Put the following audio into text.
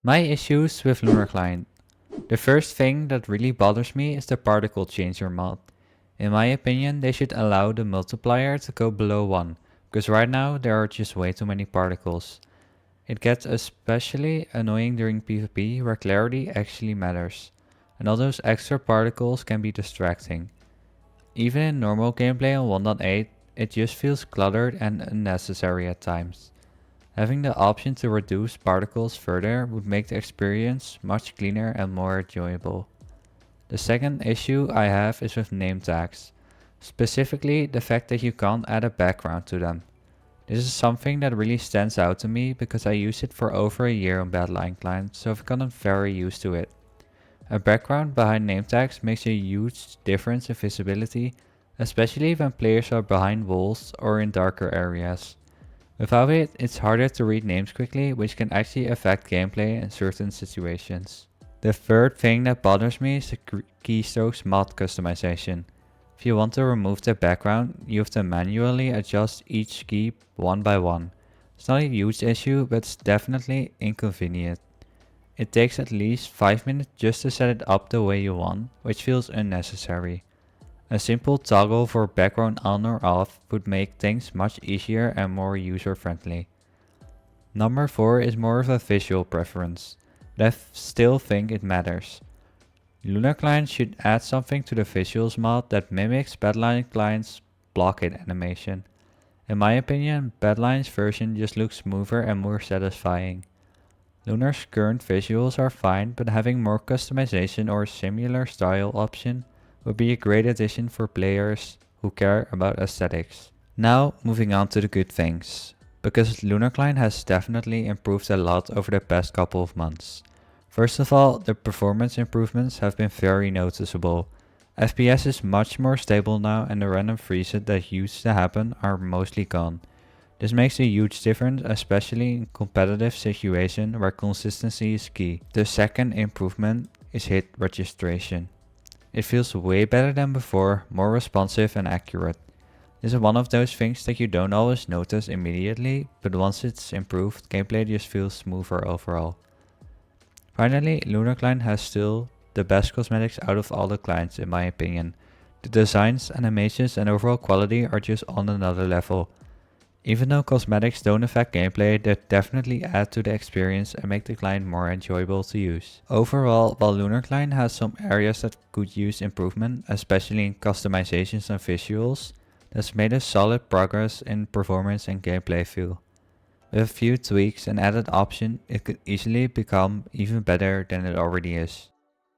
My issues with Lunar Client. The first thing that really bothers me is the particle changer mod. In my opinion, they should allow the multiplier to go below 1, because right now there are just way too many particles. It gets especially annoying during PvP where clarity actually matters, and all those extra particles can be distracting. Even in normal gameplay on 1.8, it just feels cluttered and unnecessary at times. Having the option to reduce particles further would make the experience much cleaner and more enjoyable. The second issue I have is with name tags, specifically the fact that you can't add a background to them. This is something that really stands out to me because I used it for over a year on Badline Client, so I've gotten very used to it. A background behind name tags makes a huge difference in visibility, especially when players are behind walls or in darker areas. Without it, it's harder to read names quickly, which can actually affect gameplay in certain situations. The third thing that bothers me is the keystrokes mod customization. If you want to remove the background, you have to manually adjust each key one by one. It's not a huge issue, but it's definitely inconvenient. It takes at least 5 minutes just to set it up the way you want, which feels unnecessary. A simple toggle for background on or off would make things much easier and more user friendly. Number 4 is more of a visual preference, but I still think it matters. Lunar Client should add something to the visuals mod that mimics Badline Client's blockade animation. In my opinion, Badline's version just looks smoother and more satisfying. Lunar's current visuals are fine, but having more customization or similar style option would be a great addition for players who care about aesthetics. Now, moving on to the good things, because Lunar Client has definitely improved a lot over the past couple of months. First of all, the performance improvements have been very noticeable. FPS is much more stable now and the random freezes that used to happen are mostly gone. This makes a huge difference, especially in competitive situations where consistency is key. The second improvement is hit registration. It feels way better than before, more responsive and accurate. This is one of those things that you don't always notice immediately, but once it's improved, gameplay just feels smoother overall. Finally, Lunar Client has still the best cosmetics out of all the clients in my opinion. The designs, animations and overall quality are just on another level. Even though cosmetics don't affect gameplay, they definitely add to the experience and make the client more enjoyable to use. Overall, while Lunar Client has some areas that could use improvement, especially in customizations and visuals, that's made a solid progress in performance and gameplay feel. With a few tweaks and added option, it could easily become even better than it already is.